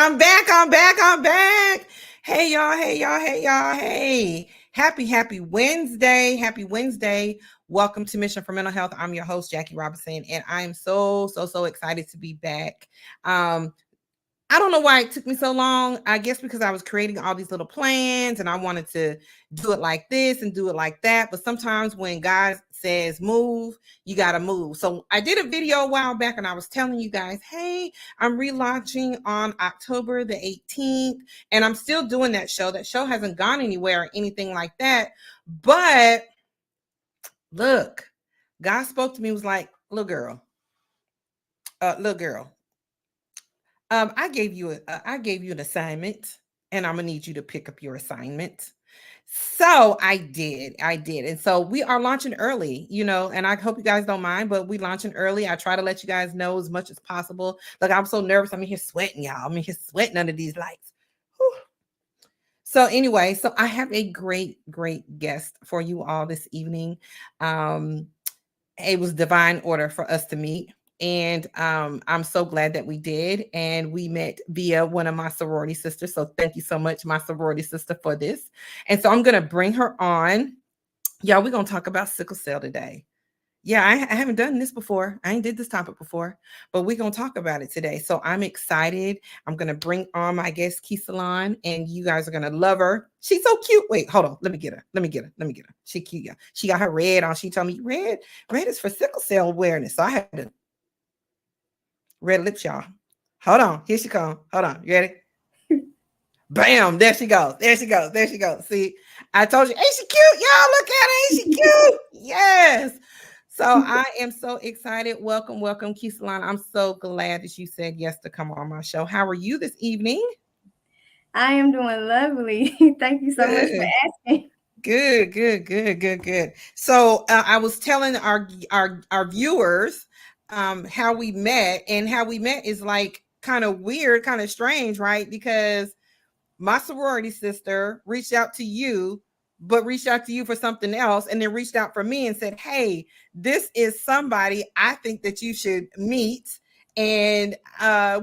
I'm back. Hey, y'all. Hey. Happy Wednesday. Welcome to Mission for Mental Health. I'm your host, Jackie Robinson, and I am so excited to be back. I don't know why it took me so long. I guess because I was creating all these little plans and I wanted to do it like this and do it like that. But sometimes when God says move, you got to move. So I did a video a while back and I was telling you guys, hey, I'm relaunching on October the 18th. And I'm still doing that show. That show hasn't gone anywhere or anything like that. But look, God spoke to me, was like, little girl. I gave you an assignment, and I'm gonna need you to pick up your assignment. So I did. And so we are launching early, and I hope you guys don't mind, but we launching early. I try to let you guys know as much as possible. Like, I'm so nervous. I'm in here sweating, y'all. I'm in here sweating under these lights. Whew. So anyway, so I have a great guest for you all this evening. It was divine order for us to meet. And I'm so glad that we did. And we met via one of my sorority sisters. So thank you so much, my sorority sister, for this. And so I'm going to bring her on. Y'all, we're going to talk about sickle cell today. Yeah, I haven't done this before. I ain't did this topic before, but we're going to talk about it today. So I'm excited. I'm going to bring on my guest, Keecilon, and you guys are going to love her. She's so cute. Wait, hold on. Let me get her. She cute, yeah. She got her red on. She told me red is for sickle cell awareness. So I had to red lips, y'all. Hold on. Here she comes. Hold on. You ready? Bam. There she goes. See, I told you. Ain't she cute? Y'all, look at her. Ain't she cute? Yes. So I am so excited. Welcome, Keecilon. I'm so glad that you said yes to come on my show. How are you this evening? I am doing lovely. Thank you so much for asking. Good. So I was telling our viewers how we met, and how we met is like kind of weird, kind of strange, right? Because my sorority sister reached out to you, but reached out to you for something else, and then reached out for me and said, hey, this is somebody I think that you should meet. And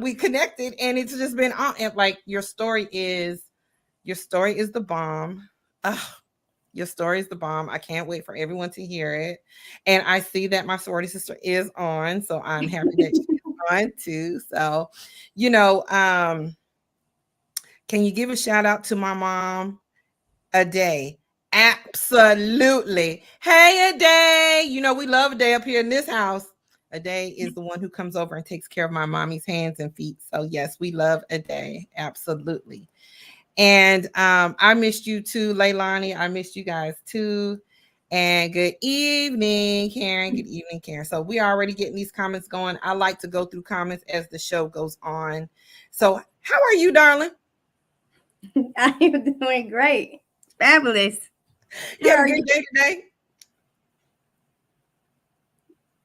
we connected, and it's just been on. And like, your story is the bomb. Your story is the bomb. I can't wait for everyone to hear it. And I see that my sorority sister is on, so I'm happy that she's on too. So, can you give a shout out to my mom, Aday? Absolutely. Hey, Aday. We love Aday up here in this house. Aday is the one who comes over and takes care of my mommy's hands and feet. So yes, we love Aday. Absolutely. And I missed you too, Leilani. I missed you guys too. And good evening, Karen. Good evening, Karen. So we are already getting these comments going. I like to go through comments as the show goes on. So how are you, darling? I am doing great. Fabulous. You had a good day today?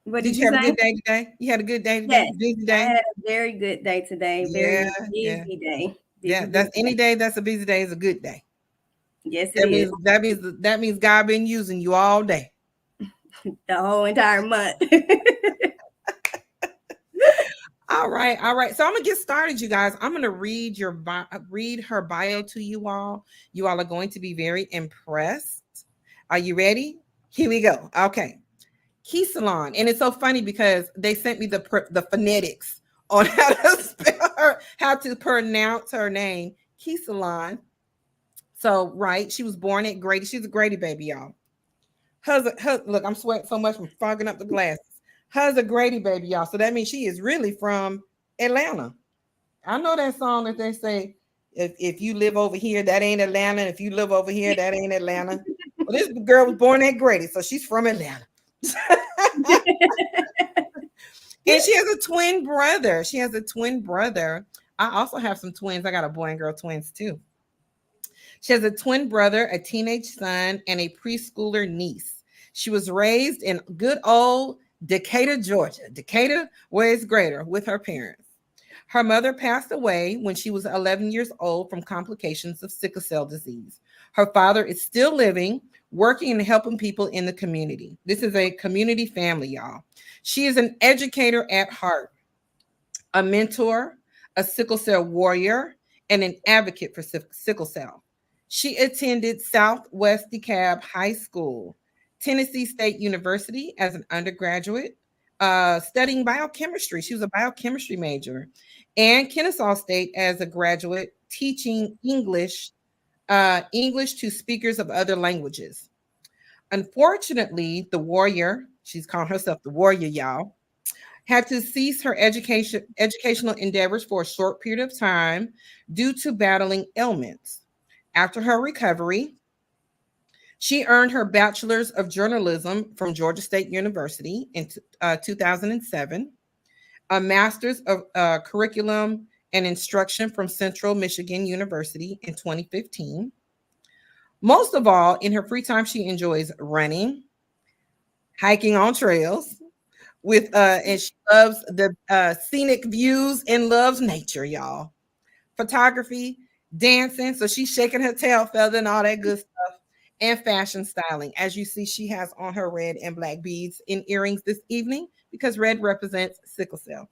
What did you have a good day today? You had a good day today? Yes, busy day? I had a very good day today. Very busy day. That's any day that's a busy day is a good day. Yes, it is. That means God been using you all day. The whole entire month. All right. So I'm gonna get started, you guys. I'm gonna read her bio to you all. You all are going to be very impressed. Are you ready? Here we go. Okay. Keecilon, and it's so funny because they sent me the phonetics on how to pronounce her name, Keecilon. So right, she was born at Grady. She's a Grady baby, y'all. Look, I'm sweating so much I'm fogging up the glasses. Her's a Grady baby, y'all. So that means she is really from Atlanta. I know that song that they say, if you live over here, that ain't Atlanta. If you live over here, that ain't Atlanta. Well, this girl was born at Grady, so she's from Atlanta. And she has a twin brother. I also have some twins. I got a boy and girl twins too. She has a twin brother, a teenage son, and a preschooler niece. She was raised in good old Decatur, Georgia. Decatur, where it's greater, with her parents. Her mother passed away when she was 11 years old from complications of sickle cell disease. Her father is still living, working and helping people in the community. This is a community family, y'all. She is an educator at heart, a mentor, a sickle cell warrior, and an advocate for sickle cell. She attended Southwest DeKalb High School, Tennessee State University as an undergraduate, studying biochemistry. She was a biochemistry major, and Kennesaw State as a graduate, teaching English to speakers of other languages. Unfortunately, the warrior, she's calling herself the warrior, y'all, had to cease her educational endeavors for a short period of time due to battling ailments. After her recovery, she earned her bachelor's of journalism from Georgia State University in 2007, a master's of curriculum and instruction from Central Michigan University in 2015. Most of all, in her free time, she enjoys running, hiking on trails, with and she loves the scenic views and loves nature, y'all. Photography, dancing, so she's shaking her tail feather and all that good stuff, and fashion styling. As you see, she has on her red and black beads in earrings this evening because red represents sickle cell.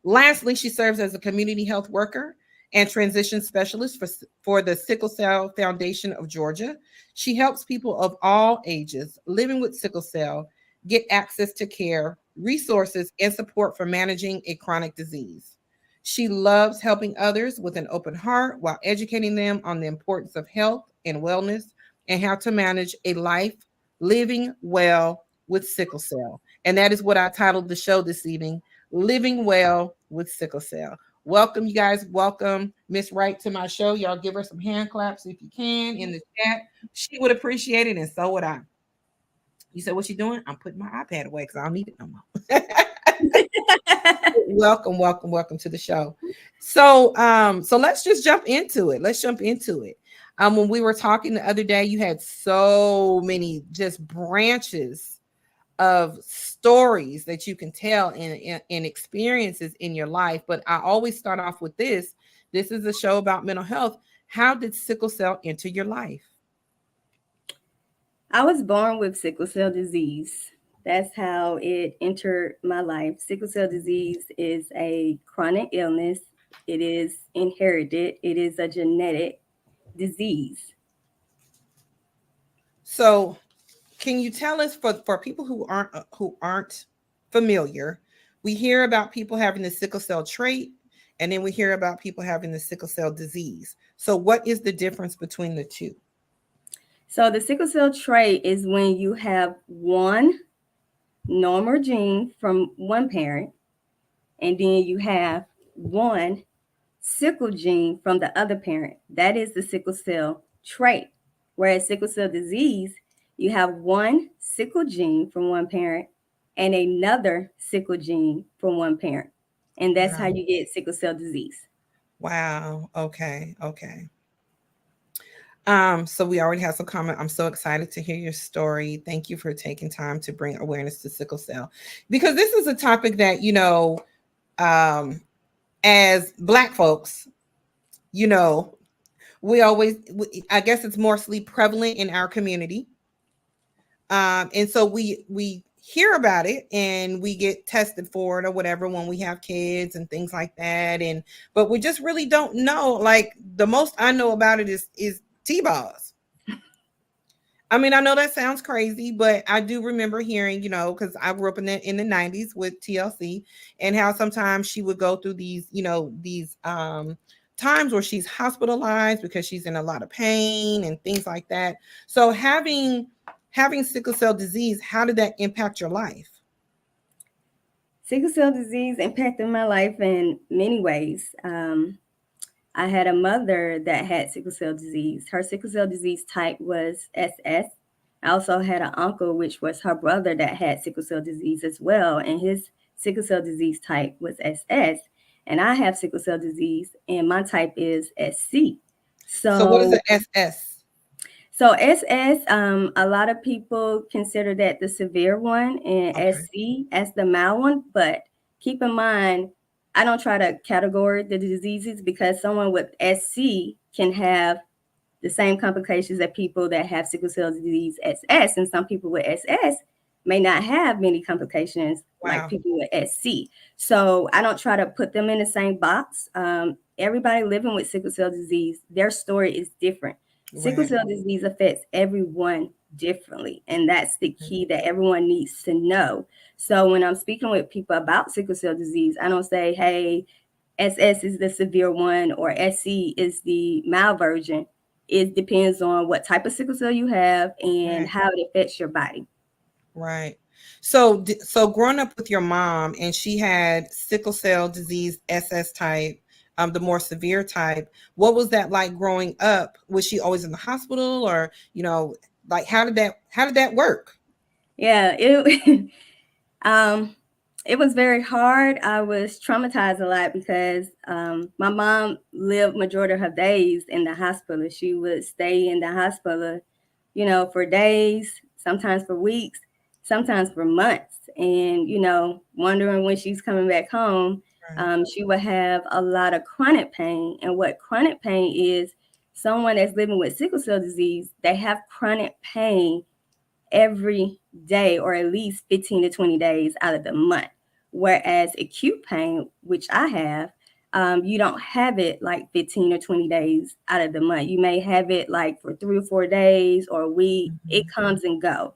Lastly, she serves as a community health worker and transition specialist for the Sickle Cell Foundation of Georgia. She helps people of all ages living with sickle cell get access to care, resources, and support for managing a chronic disease. She loves helping others with an open heart while educating them on the importance of health and wellness and how to manage a life living well with sickle cell. And that is what I titled the show this evening, Living Well with Sickle Cell. Welcome, you guys. Welcome Miss Wright to my show. Y'all give her some hand claps if you can in the chat. She would appreciate it, and so would I. You said, what you doing? I'm putting my iPad away because I don't need it no more. Welcome, welcome, welcome to the show. So let's just jump into it. Let's jump into it. When we were talking the other day, you had so many just branches of stories that you can tell and experiences in your life. But I always start off with this. This is a show about mental health. How did sickle cell enter your life? I was born with sickle cell disease. That's how it entered my life. Sickle cell disease is a chronic illness. It is inherited. It is a genetic disease. So can you tell us, for people who aren't familiar, we hear about people having the sickle cell trait, and then we hear about people having the sickle cell disease. So what is the difference between the two? So the sickle cell trait is when you have one normal gene from one parent, and then you have one sickle gene from the other parent. That is the sickle cell trait. Whereas sickle cell disease, you have one sickle gene from one parent and another sickle gene from one parent. And that's how Wow. you get sickle cell disease. Wow. Okay. Okay. So we already have some comment. I'm so excited to hear your story. Thank you for taking time to bring awareness to sickle cell, because this is a topic that, um, as Black folks, you know, I guess it's mostly prevalent in our community. And so we hear about it and we get tested for it or whatever when we have kids and things like that. And but we just really don't know. Like, the most I know about it is T-balls. I mean, I know that sounds crazy, but I do remember hearing, because I grew up in the 90s with TLC, and how sometimes she would go through these times where she's hospitalized because she's in a lot of pain and things like that. So having sickle cell disease, how did that impact your life? Sickle cell disease impacted my life in many ways. I had a mother that had sickle cell disease. Her sickle cell disease type was SS. I also had an uncle, which was her brother, that had sickle cell disease as well, and his sickle cell disease type was SS. And I have sickle cell disease, and my type is SC. So what is So, the SS? so SS, a lot of people consider that the severe one, and Okay. SC as the mild one. But keep in mind, I don't try to categorize the diseases, because someone with SC can have the same complications that people that have sickle cell disease SS, and some people with SS may not have many complications like Wow. people with SC. So I don't try to put them in the same box. Everybody living with sickle cell disease, their story is different. Sickle Right. cell disease affects everyone differently, and that's the Right. key that everyone needs to know. So when I'm speaking with people about sickle cell disease, I don't say, hey, SS is the severe one or SC is the mild version. It depends on what type of sickle cell you have and Right. how it affects your body. Right. So, so growing up with your mom, and she had sickle cell disease, SS type, the more severe type. What was that like growing up? Was she always in the hospital, or like how did that work? Yeah, it um it was very hard. I was traumatized a lot because my mom lived majority of her days in the hospital. She would stay in the hospital, for days, sometimes for weeks, sometimes for months, and wondering when she's coming back home. Right. She would have a lot of chronic pain, and what chronic pain is, someone that's living with sickle cell disease, they have chronic pain every day or at least 15 to 20 days out of the month. Whereas acute pain, which I have, you don't have it like 15 or 20 days out of the month. You may have it like for 3 or 4 days or a week. It Mhm. comes and go.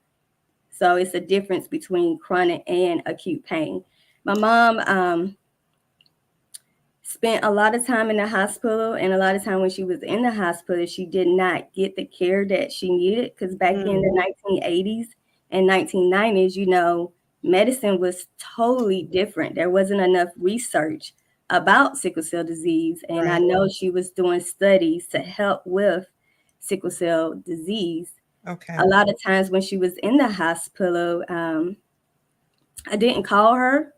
So it's a difference between chronic and acute pain. My mom spent a lot of time in the hospital, and a lot of time when she was in the hospital she did not get the care that she needed, because back in Mm. the 1980s and 1990s, medicine was totally different. There wasn't enough research about sickle cell disease, and I Right. know she was doing studies to help with sickle cell disease. A Okay. lot of times when she was in the hospital, I didn't call her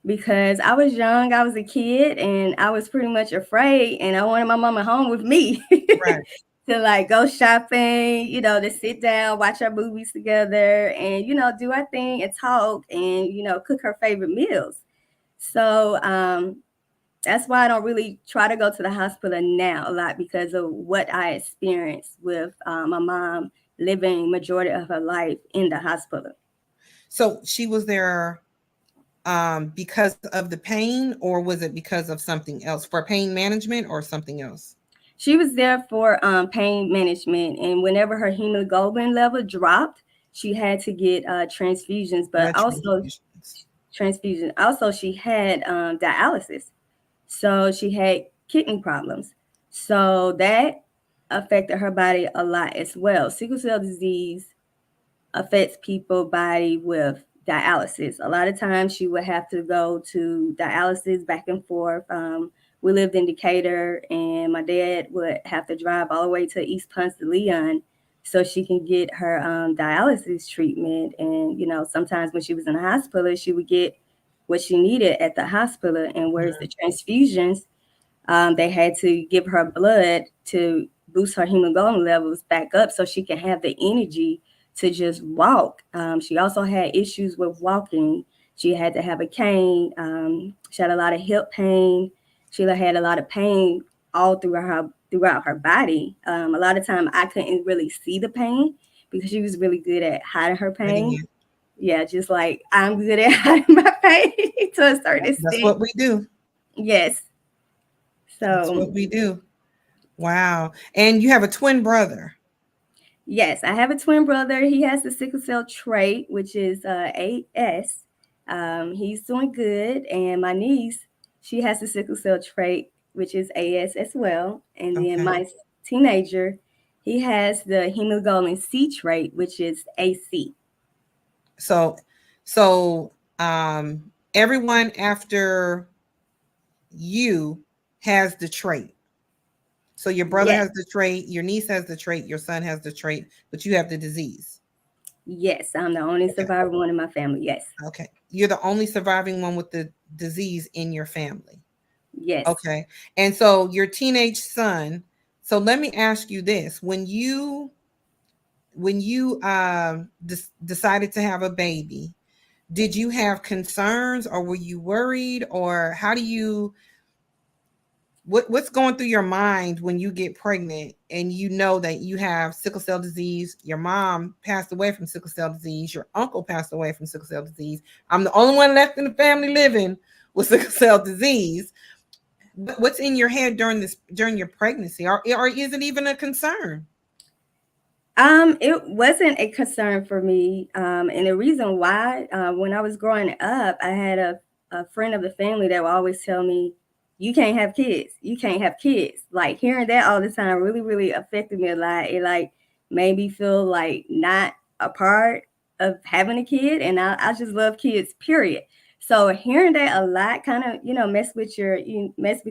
because I was young, I was a kid, and I was pretty much afraid, and I wanted my mama home with me Right. to like go shopping, to sit down, watch our movies together, and do our thing and talk and cook her favorite meals. So that's why I don't really try to go to the hospital now a lot, because of what I experienced with my mom living majority of her life in the hospital. So she was there because of the pain, or was it because of something else, for pain management or something else? She was there for pain management, and whenever her hemoglobin level dropped, she had to get transfusions, but Blood also transfusions. transfusion. Also, she had dialysis, so she had kidney problems. So that affected her body a lot as well. Sickle cell disease affects people body with dialysis. A lot of times she would have to go to dialysis back and forth. We lived in Decatur, and my dad would have to drive all the way to East Ponce de Leon so she can get her dialysis treatment. And sometimes when she was in the hospital, she would get what she needed at the hospital. And whereas the transfusions, they had to give her blood to boost her hemoglobin levels back up so she can have the energy to just walk. She also had issues with walking. She had to have a cane. She had a lot of hip pain. She had a lot of pain all throughout her body. A lot of time I couldn't really see the pain because she was really good at hiding her Hiding pain. it. Yeah, just like I'm good at hiding my pain to a certain That's extent. what we do. Yes. That's So what we do. Wow. And you have a twin brother. yes, I have a twin brother. He has the sickle cell trait, which is AS. He's doing good, and my niece, she has the sickle cell trait, which is AS as well. And then Okay. my teenager, he has the hemoglobin C trait, which is AC. So so everyone after you has the trait. So your brother Yes, has the trait, your niece has the trait, your son has the trait, but you have the disease. yes, I'm the only Okay. survivor one in my family. Yes, Okay. You're the only surviving one with the disease in your family. yes, Okay. And so your teenage son, so let me ask you this. When you decided to have a baby, did you have concerns, or were you worried, or how do you what's going through your mind when you get pregnant and you know that you have sickle cell disease? Your mom passed away from sickle cell disease. Your uncle passed away from sickle cell disease. I'm the only one left in the family living with sickle cell disease. What's in your head during your pregnancy, or is it even a concern? It wasn't a concern for me. And the reason why, when I was growing up, I had a friend of the family that would always tell me, you can't have kids. You can't have kids. Like hearing that all the time really, really affected me a lot. It like made me feel like not a part of having a kid. And I just love kids, period. So hearing that a lot kind of, mess with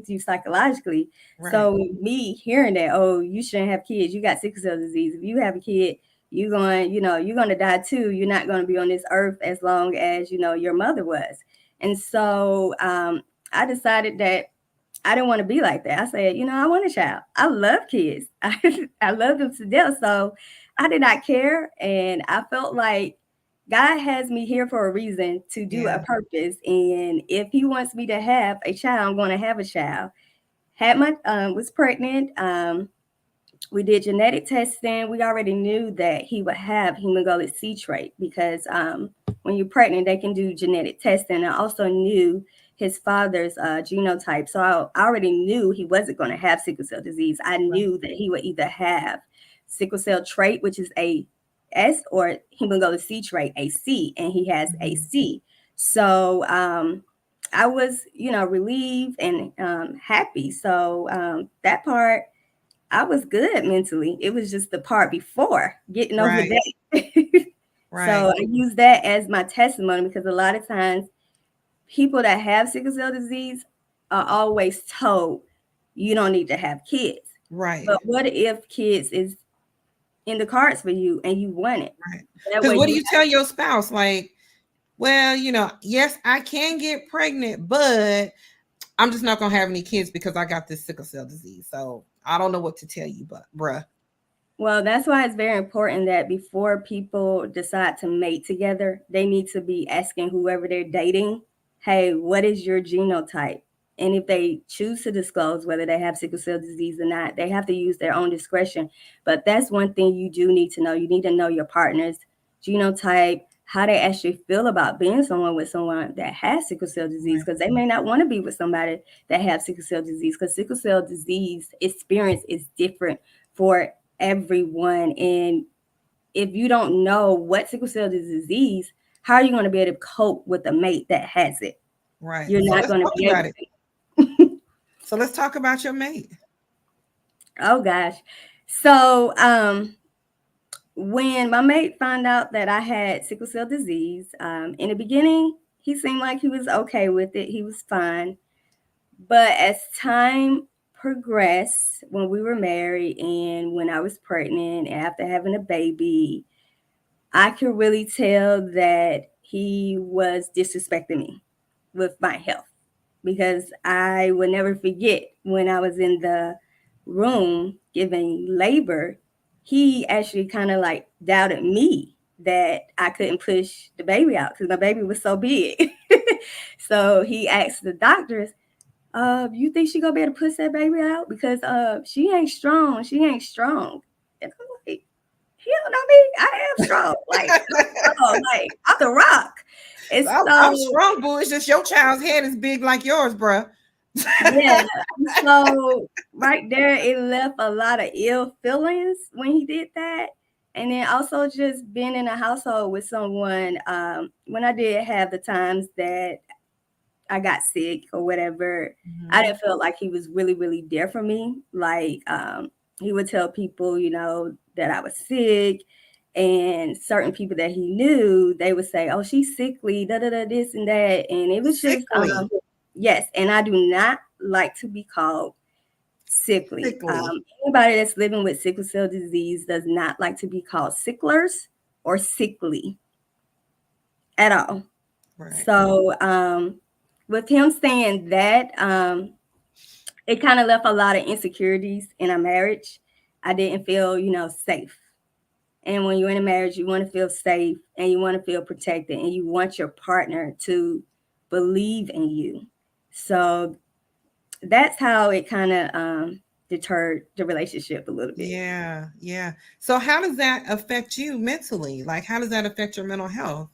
you psychologically. Right, So me hearing that, oh, you shouldn't have kids. You got sickle cell disease. If you have a kid, you're going to die too. You're not going to be on this earth as long as, your mother was. And so I decided that I didn't want to be like that. I said, I want a child. I love kids. I love them to death. So I did not care. And I felt like God has me here for a reason to do a yeah, purpose. And if He wants me to have a child, I'm going to have a child. Had my Was pregnant. We did genetic testing. We already knew that he would have hemoglobin C trait because when you're pregnant, they can do genetic testing. I also knew his father's genotype, so I already knew he wasn't going to have sickle cell disease. I right, knew that he would either have sickle cell trait, which is a S, or hemoglobin C trait, a C, and he has a mhm, C. So I was, relieved and happy. So that part, I was good mentally. It was just the part before getting over right, that. right, So I use that as my testimony because a lot of times people that have sickle cell disease are always told you don't need to have kids. right, But what if kids is in the cards for you and you want it? right. That Because way what do you you tell your spouse? Like, well, yes, I can get pregnant, but I'm just not gonna have any kids because I got this sickle cell disease. So I don't know what to tell you, but bruh. Well, that's why it's very important that before people decide to mate together, they need to be asking whoever they're dating, hey, what is your genotype? And if they choose to disclose whether they have sickle cell disease or not, they have to use their own discretion. But that's one thing you do need to know. You need to know your partner's genotype, how they actually feel about being someone with someone that has sickle cell disease, Right, because they may not want to be with somebody that has sickle cell disease, because sickle cell disease experience is different for everyone. And if you don't know what sickle cell disease, how are you going to be able to cope with a mate that has it? right. You're So not let's going to talk be able about it. to. So let's talk about your mate. Oh gosh. So when my mate found out that I had sickle cell disease, in the beginning, he seemed like he was okay with it. He was fine. But as time progressed, when we were married and when I was pregnant after having a baby, I could really tell that he was disrespecting me with my health because I will never forget when I was in the room giving labor, he actually kind of like doubted me that I couldn't push the baby out because my baby was so big. So he asked the doctors, you think she gonna be able to push that baby out? Because she ain't strong. She ain't strong. And I'm like, he don't know me. I am strong. Like I'm strong. Like I'm the rock. And I'm so strong, boo. It's just your child's head is big like yours, bruh. yeah. So right there, it left a lot of ill feelings when he did that. And then also just being in a household with someone, when I did have the times that I got sick or whatever, I Mhm. didn't feel like he was really, really there for me. Like he would tell people, that I was sick, and certain people that he knew, they would say, "Oh, she's sickly, da da da, this and that," and it was just, Sickly, yes. And I do not like to be called sickly. sickly. Anybody that's living with sickle cell disease does not like to be called sicklers or sickly at all. Right, So, with him saying that, it kind of left a lot of insecurities in our marriage. I didn't feel, safe. And when you're in a marriage, you want to feel safe and you want to feel protected and you want your partner to believe in you. So that's how it kind of deterred the relationship a little bit. Yeah, yeah. So how does that affect you mentally? Like, how does that affect your mental health?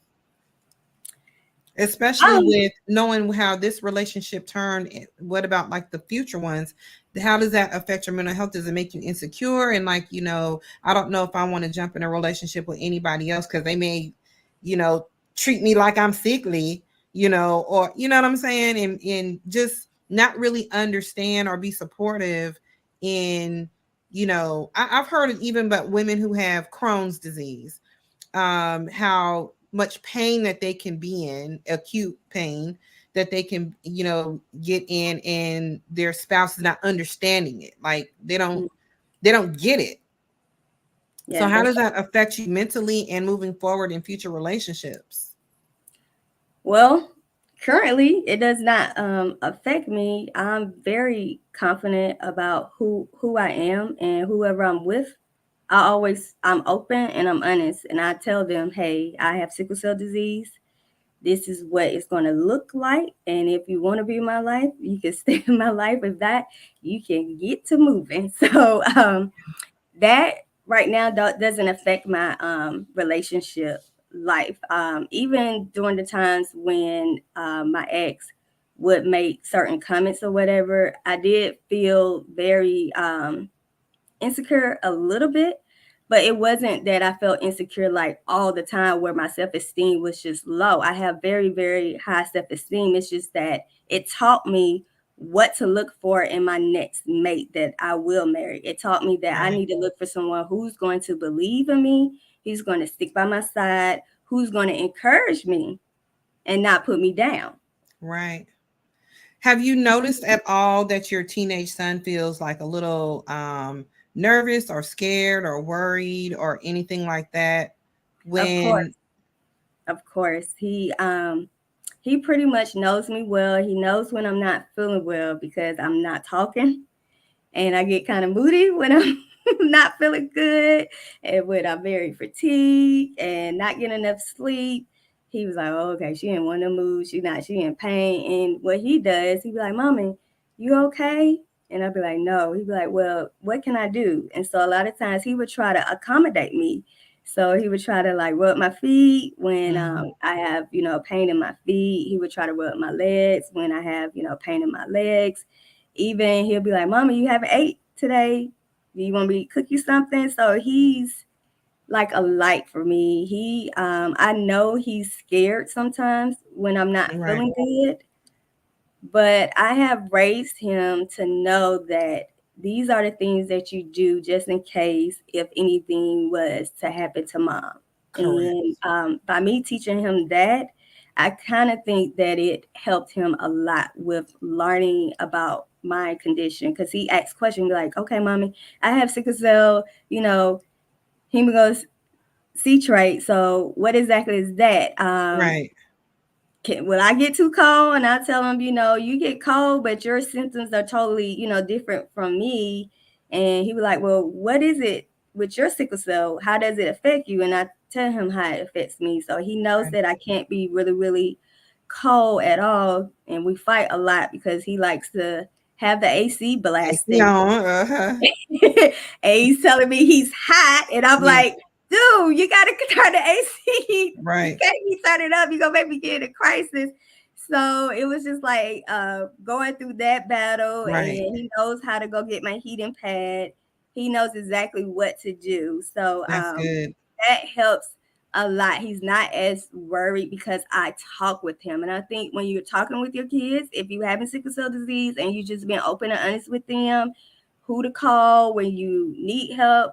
Especially Um, with knowing how this relationship turned, what about like the future ones? How does that affect your mental health? Does it make you insecure and like, I don't know if I want to jump in a relationship with anybody else because they may, you know treat me like I'm sickly, or you know what I'm saying, and just not really understand or be supportive in, I've heard it even about women who have Crohn's disease, how much pain that they can be in, acute pain that they can, get in, and their spouse is not understanding it. Like they don't get it. So yeah, how that's does that affect you mentally and moving forward in future relationships? well. Currently, it does not affect me. I'm very confident about who I am and whoever I'm with. I'm open and I'm honest, and I tell them, hey, I have sickle cell disease. This is what it's going to look like, and if you want to be in my life, you can stay in my life. If that, you can get to moving. So that right now doesn't affect my relationship life. Even during the times when my ex would make certain comments or whatever, I did feel very insecure a little bit, but it wasn't that I felt insecure like all the time where my self-esteem was just low. I have very, very high self-esteem. It's just that it taught me what to look for in my next mate that I will marry. It taught me that I Right. need to look for someone who's going to believe in me, who's going to stick by my side, who's going to encourage me and not put me down. Right. Have you noticed at all that your teenage son feels like a little nervous or scared or worried or anything like that Of course, when? of course. He pretty much knows me well. He knows when I'm not feeling well because I'm not talking and I get kind of moody when I'm not feeling good and when I'm very fatigued and not getting enough sleep. He was like, oh, okay, she in one of the moods. She in pain. And what he does, he be like, Mommy, you okay? And I'd be like, no. He'd be like, well, what can I do? And so a lot of times he would try to accommodate me. So he would try to like rub my feet when Mhm. I have, pain in my feet. He would try to rub my legs when I have, pain in my legs. Even he'll be like, Mama, you haven't ate today. Do you want me to cook you something? So he's like a light for me. I know he's scared sometimes when I'm not Right. feeling good, but I have raised him to know that these are the things that you do just in case if anything was to happen to mom. Correct. And by me teaching him that, I kind of think that it helped him a lot with learning about my condition because he asks questions like, okay, mommy, I have sickle cell, hemoglobic C trait. So what exactly is that? Right. Will I get too cold? And I tell him, you get cold, but your symptoms are totally, different from me. And he was like, well, what is it with your sickle cell? How does it affect you? And I tell him how it affects me. So he knows Right. that I can't be really, really cold at all. And we fight a lot because he likes to have the AC I see blasting. on. Uh-huh. And he's telling me he's hot. And I'm Yeah. like, dude, you gotta turn the AC. You Right. can't be turning it up. You're gonna make me get in a crisis. So it was just like going through that battle, and Right. he knows how to go get my heating pad. He knows exactly what to do. So That's good. that helps a lot. He's not as worried because I talk with him. And I think when you're talking with your kids, if you having sickle cell disease and you just being open and honest with them, who to call when you need help,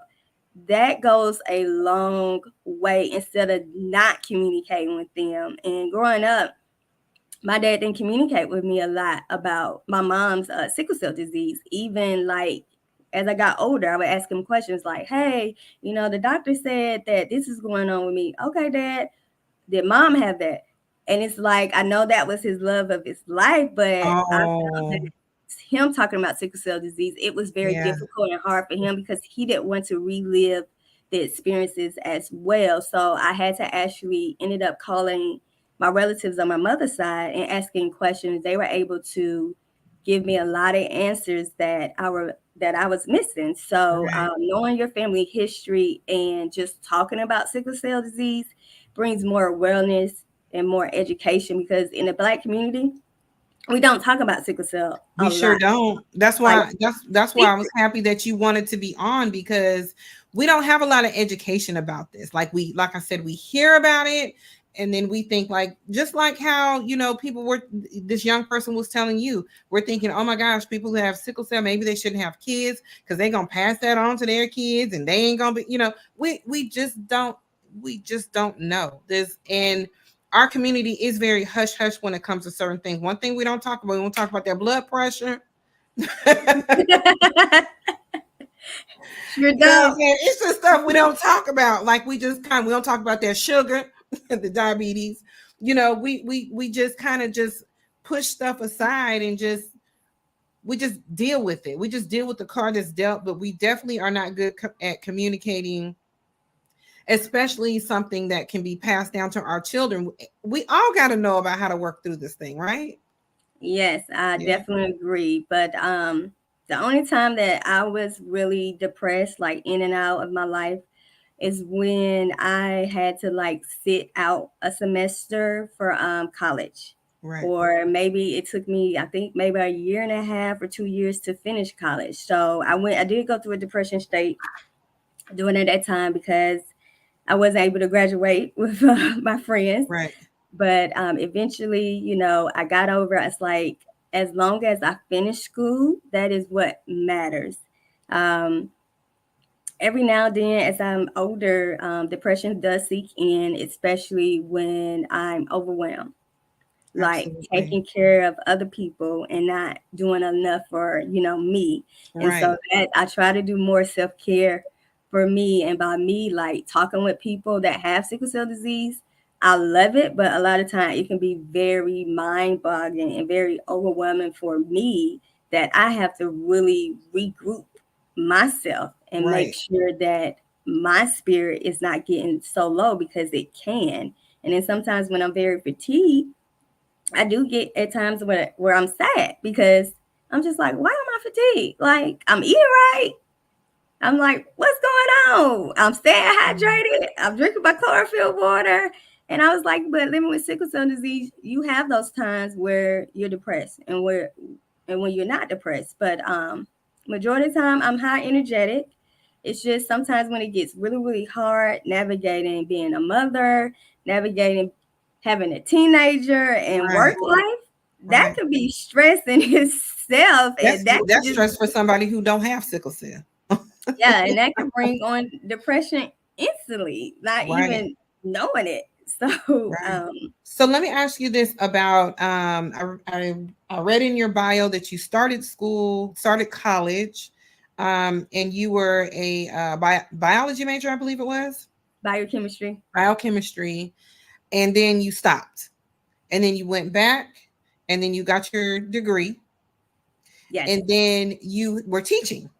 that goes a long way instead of not communicating with them. And growing up, my dad didn't communicate with me a lot about my mom's sickle cell disease. Even like as I got older, I would ask him questions like, hey, the doctor said that this is going on with me. Okay, dad, did mom have that? And it's like, I know that was his love of his life, but I found that Oh, him talking about sickle cell disease, it was very yeah. difficult and hard for him because he didn't want to relive the experiences as well. So I had to actually ended up calling my relatives on my mother's side and asking questions. They were able to give me a lot of answers that I was missing. So Right. knowing your family history and just talking about sickle cell disease brings more awareness and more education, because in the Black community, we don't talk about sickle cell We a sure lot. don't. That's Like why that's why I was secret. happy that you wanted to be on, because we don't have a lot of education about this. Like I said, we hear about it and then we think, like, just like how, people were, this young person was telling you, we're thinking, oh my gosh, people who have sickle cell, maybe they shouldn't have kids because they're gonna pass that on to their kids and they ain't gonna be, we just don't know this. And our community is very hush hush when it comes to certain things. One thing we don't talk about, we don't talk about their blood pressure. Sure You know what I'm don't. saying? It's just stuff we don't talk about. Like, we don't talk about their sugar, the diabetes. We just kind of just push stuff aside and we just deal with it. We just deal with the card that's dealt, but we definitely are not good at communicating, especially something that can be passed down to our children. We all got to know about how to work through this thing, right? Yes, I Yeah. definitely agree. But the only time that I was really depressed, like in and out of my life, is when I had to like sit out a semester for college. Right. Or maybe it took me, I think maybe a year and a half or 2 years to finish college. So I did go through a depression state during that time because I wasn't able to graduate with my friends. Right. But eventually, I got over it. It's like, as long as I finish school, that is what matters. Um, every now and then, as I'm older, depression does seek in, especially when I'm overwhelmed, like Absolutely. taking care of other people and not doing enough for me. And so Right. that I try to do more self-care for me. And by me, like talking with people that have sickle cell disease, I love it, but a lot of time it can be very mind-boggling and very overwhelming for me, that I have to really regroup myself and make Right. sure that my spirit is not getting so low, because it can. And then sometimes when I'm very fatigued, I do get at times where I'm sad, because I'm just like, why am I fatigued? Like, I'm eating right. I'm like, what's going on? I'm staying Mhm. hydrated. I'm drinking my chlorophyll water. And I was like, but living with sickle cell disease, you have those times where you're depressed and when you're not depressed. But majority of the time I'm high energetic. It's just sometimes when it gets really, really hard navigating being a mother, navigating having a teenager and Right. work life, that Right. could be stress in itself. That's And that could that's just, stress for somebody who don't have sickle cell. yeah, and that can bring on depression instantly, not Right. even knowing it. So, Right. So let me ask you this about I read in your bio that you started college, and you were a biology major, I believe it was, biochemistry. biochemistry, and then you stopped, and then you went back, and then you got your degree, Yes. and then you were teaching.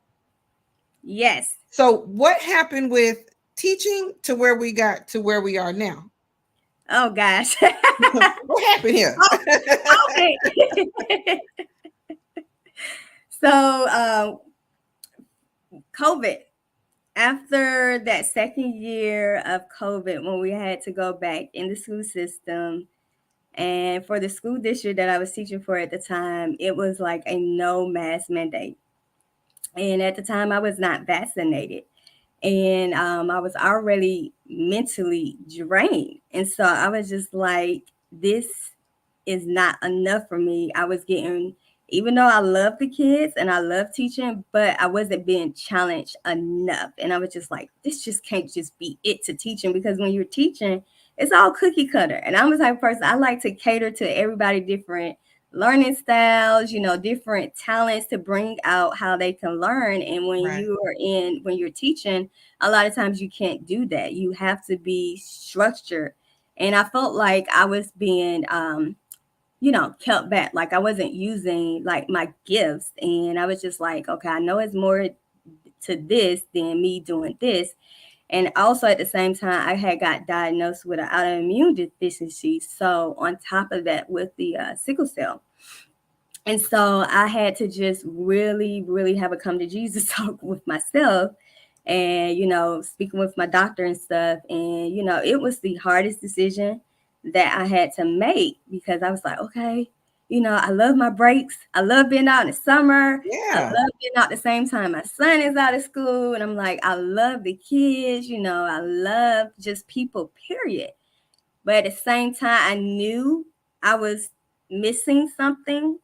Yes. So what happened with teaching to where we got to where we are now? Oh gosh. What happened here? Oh, okay. So, COVID. After that second year of COVID, when we had to go back in the school system, and for the school district that I was teaching for at the time, it was like a no mask mandate. And at the time, I was not vaccinated. And I was already mentally drained. And so I was just like, this is not enough for me. I was getting, even though I love the kids and I love teaching, but I wasn't being challenged enough. And I was just like, this just can't just be it to teaching, because when you're teaching, it's all cookie cutter. And I'm the type of person, I like to cater to everybody different learning styles, different talents to bring out how they can learn. And Right. when you're teaching, a lot of times you can't do that. You have to be structured. And I felt like I was being kept back. Like I wasn't using like my gifts. And I was just like, okay, I know it's more to this than me doing this. And also at the same time, I had got diagnosed with an autoimmune deficiency. So on top of that, with the sickle cell. And so I had to just really, really have a come to Jesus talk with myself and, speaking with my doctor and stuff. And, it was the hardest decision that I had to make because I was like, okay, I love my breaks. I love being out in the summer. I Yeah. love being out the same time my son is out of school. And I'm like, I love the kids, I love just people, period. But at the same time, I knew I was missing something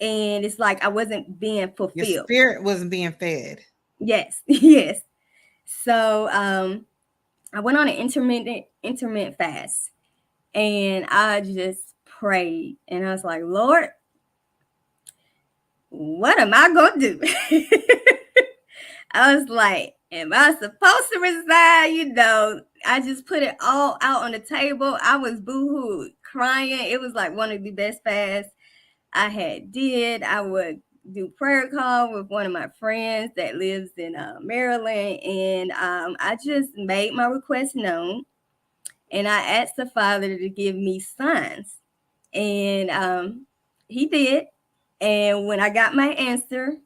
and it's like I wasn't being Your fulfilled. spirit wasn't being fed. Yes, yes. So I went on an intermittent fast, and I just prayed, and I was like, Lord, what am I gonna do? I was like, am I supposed to resign? I just put it all out on the table. I was boohoo crying. It was like one of the best fasts I had did. I would do prayer call with one of my friends that lives in Maryland, and I just made my request known, and I asked the Father to give me signs, and He did. And when I got my answer,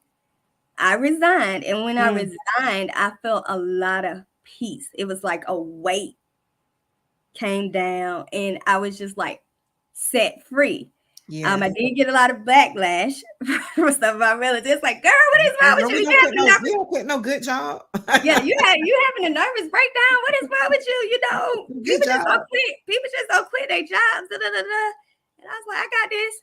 I resigned, and when I Mm, resigned, I felt a lot of peace. It was like a weight came down, and I was just like set free. I yes. did get a lot of backlash from some of my relatives. Like, girl, what is wrong Girl, with you? You having a we nervous? don't quit no good job. Yeah, you having a nervous breakdown. What is wrong with you? Good People just job. don't quit. People just don't quit their jobs. Da, da, da, da. And I was like, I got this.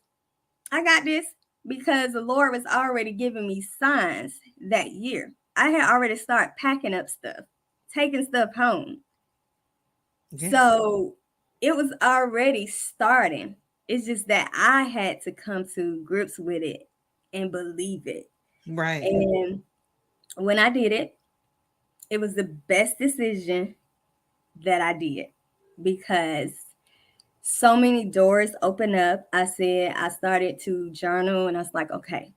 I got this because the Lord was already giving me signs that year. I had already started packing up stuff, taking stuff home. Yes. So it was already starting. It's just that I had to come to grips with it and believe it. Right. And when I did it, it was the best decision that I did because so many doors opened up. I started to journal and I was like, okay,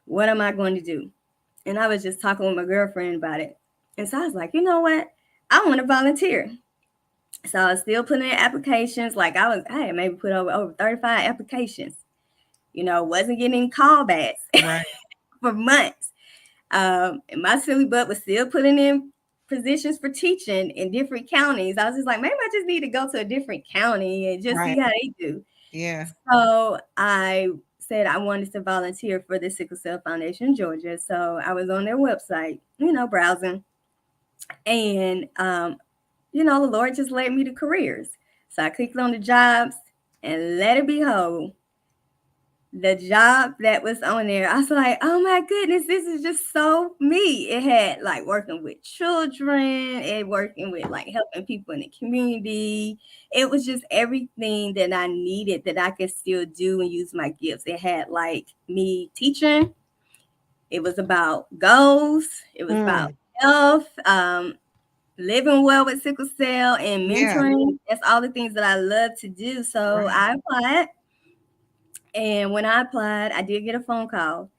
what am I going to do? And I was just talking with my girlfriend about it. And so I was like, you know what? I want to volunteer. So I was still putting in applications. Like I had maybe put over 35 applications. Wasn't getting callbacks Right. for months. And my silly butt was still putting in positions for teaching in different counties. I was just like, maybe I just need to go to a different county and just Right. see how they do. Yeah. So I said I wanted to volunteer for the Sickle Cell Foundation in Georgia. So I was on their website, browsing. And the Lord just led me to careers. So I clicked on the jobs and let it behold, the job that was on there, I was like, oh my goodness, this is just so me. It had like working with children, and working with like helping people in the community. It was just everything that I needed that I could still do and use my gifts. It had like me teaching. It was about goals. It was about Mm, health. Living well with sickle cell and yeah. mentoring. That's all the things that I love to do. So Right. I applied. And when I applied, I did get a phone call.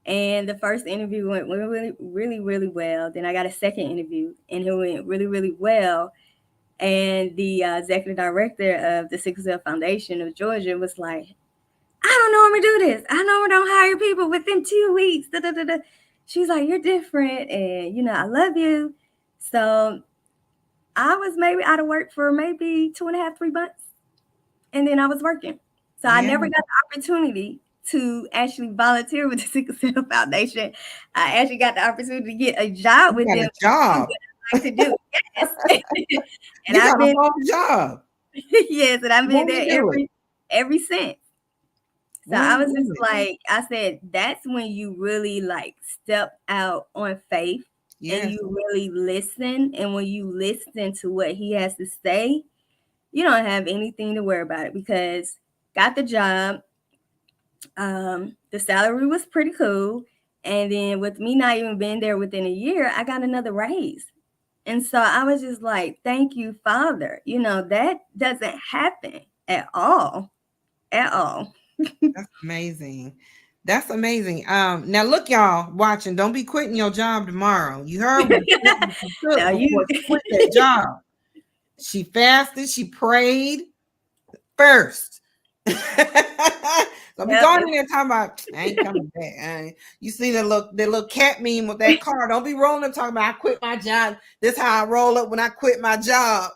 And the first interview went really, really, really, really well. Then I got a second interview, and it went really, really well. And the executive director of the Sickle Cell Foundation of Georgia was like, I don't normally do this. I normally don't hire people within 2 weeks. Da, da, da, da. She's like, you're different, and I love you. So I was maybe out of work for maybe 2.5, 3 months, and then I was working. So I Yeah. never got the opportunity to actually volunteer with the Sickle Cell Foundation. I actually got the opportunity to get a job You with got them a to do job. what I like to do. Yes. And You I've got a been whole job. yes, and I've been Won't you there do it? every since. So Won't I you was just do it? like, I said, that's when you really like step out on faith and Yes. you really listen. And when you listen to what he has to say, you don't have anything to worry about it because got the job. The salary was pretty cool. And then with me not even being there within a year, I got another raise. And so I was just like, thank you, Father. That doesn't happen at all. At all. That's amazing. That's amazing. Now look, y'all watching. Don't be quitting your job tomorrow. You heard what the step that she took Now you before she quit that job. She fasted. She prayed first. Don't be Yep. going in there talking about I ain't coming back. You see that little cat meme with that car. Don't be rolling up talking about I quit my job. This how I roll up when I quit my job.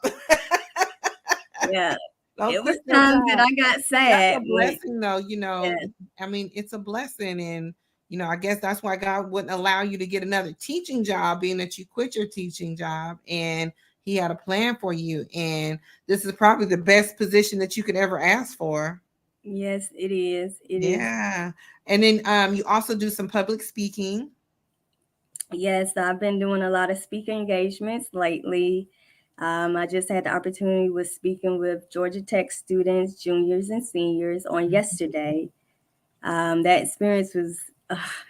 Yeah. Don't It was quit your times that job. I got That's sad a when, blessing, though. yeah. I mean, it's a blessing, and I guess that's why God wouldn't allow you to get another teaching job, being that you quit your teaching job, and He had a plan for you, and this is probably the best position that you could ever ask for. Yes, it is. It is. Yeah, and then you also do some public speaking. Yes, I've been doing a lot of speaking engagements lately. I just had the opportunity with speaking with Georgia Tech students, juniors and seniors on yesterday. That experience was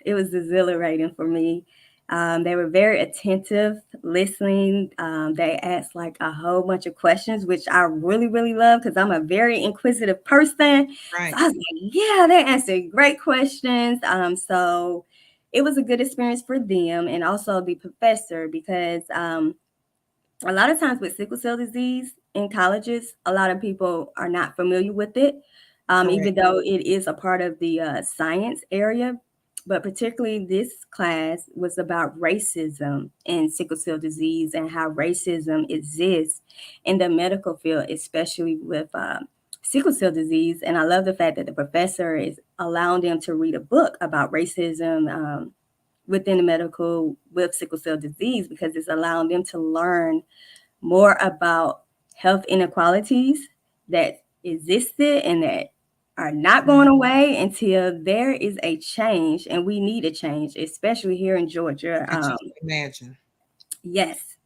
it was exhilarating for me. They were very attentive, listening. They asked like a whole bunch of questions, which I really, really love because I'm a very inquisitive person. So Right. I was like, yeah, they answered great questions. So it was a good experience for them and also the professor because a lot of times with sickle cell disease in colleges, a lot of people are not familiar with it, Correct. even though it is a part of the science area. But particularly, this class was about racism and sickle cell disease and how racism exists in the medical field, especially with sickle cell disease. And I love the fact that the professor is allowing them to read a book about racism within the medical with sickle cell disease because it's allowing them to learn more about health inequalities that existed and that are not Mm, going away until there is a change, and we need a change, especially here in Georgia. I just imagine. Yes,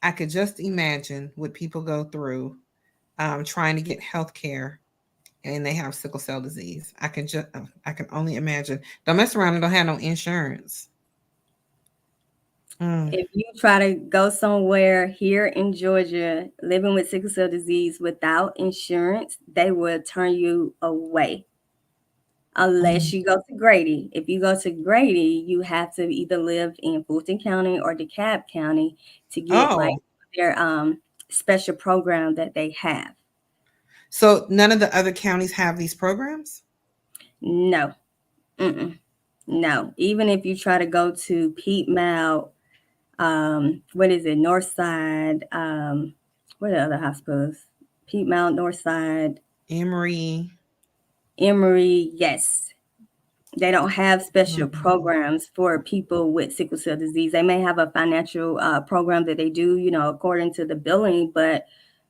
I could just imagine what people go through trying to get health care and they have sickle cell disease. I can only imagine. Don't mess around and don't have no insurance. Mm. if you try to go somewhere here in Georgia living with sickle cell disease without insurance, they will turn you away Mm. unless you go to Grady. If you go to Grady, you have to either live in Fulton County or DeKalb County to get like Oh, their special program that they have. so none of the other counties have these programs? No, mm-mm, no. Even if you try to go to Piedmont, what is it, Northside, what are the other hospitals? Piedmont, Northside, Emory. Emory, yes. They don't have special Mhm. programs for people with sickle cell disease. They may have a financial program that they do, according to the billing, but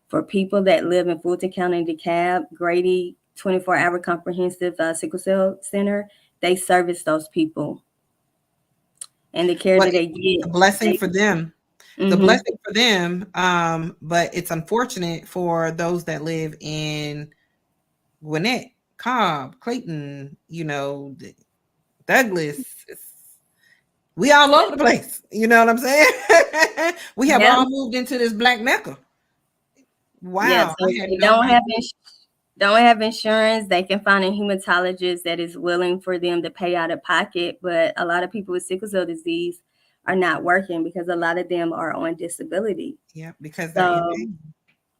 for people that live in Fulton County, DeKalb, Grady, 24-hour comprehensive sickle cell center, they service those people and the care Well, that they it's get. a blessing They, for them. It's a mm-hmm. blessing for them. But it's unfortunate for those that live in Gwinnett, Cobb, Clayton, Douglas. We all over the place. You know what I'm saying? We have Yep. all moved into this black mecca. Yep. Wow, So I if had they no idea. don't have insurance, they can find a hematologist that is willing for them to pay out of pocket. But a lot of people with sickle cell disease are not working because a lot of them are on disability. Yeah, because they're So, in.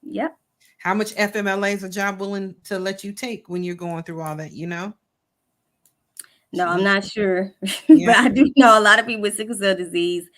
yep. How much FMLA is a job willing to let you take when you're going through all that? No, I'm Gee, not sure, yeah, but I do know a lot of people with sickle cell disease.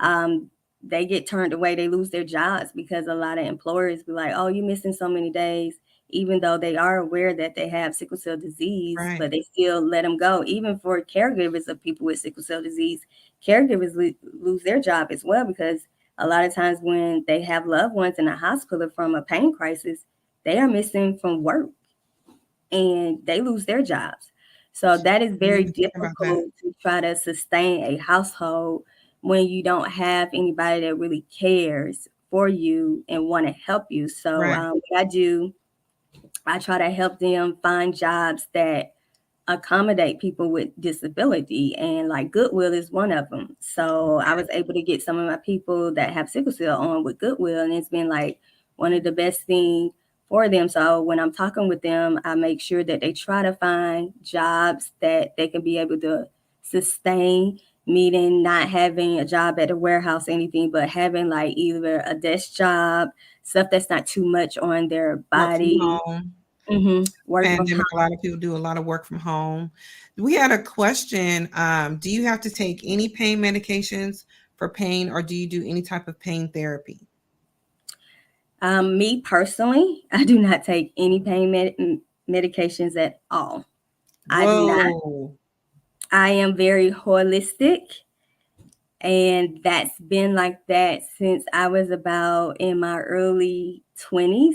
Um, they get turned away. They lose their jobs because a lot of employers be like, "Oh, you're missing so many days," even though they are aware that they have sickle cell disease, right. but they still let them go. Even for caregivers of people with sickle cell disease, caregivers lose their job as well because a lot of times when they have loved ones in a hospital from a pain crisis, they are missing from work and they lose their jobs. So that is I didn't very even think about that. difficult to try to sustain a household when you don't have anybody that really cares for you and want to help you. So Right. what I do, I try to help them find jobs that accommodate people with disability, and like Goodwill is one of them. So I was able to get some of my people that have sickle cell on with Goodwill, and it's been like one of the best things for them. So when I'm talking with them, I make sure that they try to find jobs that they can be able to sustain, meaning not having a job at a warehouse or anything, but having like either a desk job, stuff that's not too much on their Work from body. home. Work from Pandemic, a lot of people do a lot of work from home. We had a question. Do you have to take any pain medications for pain, or do you do any type of pain therapy? Me personally, I do not take any pain medications at all. I do not. Whoa. I am very holistic, and that's been like that since I was about in my early 20s.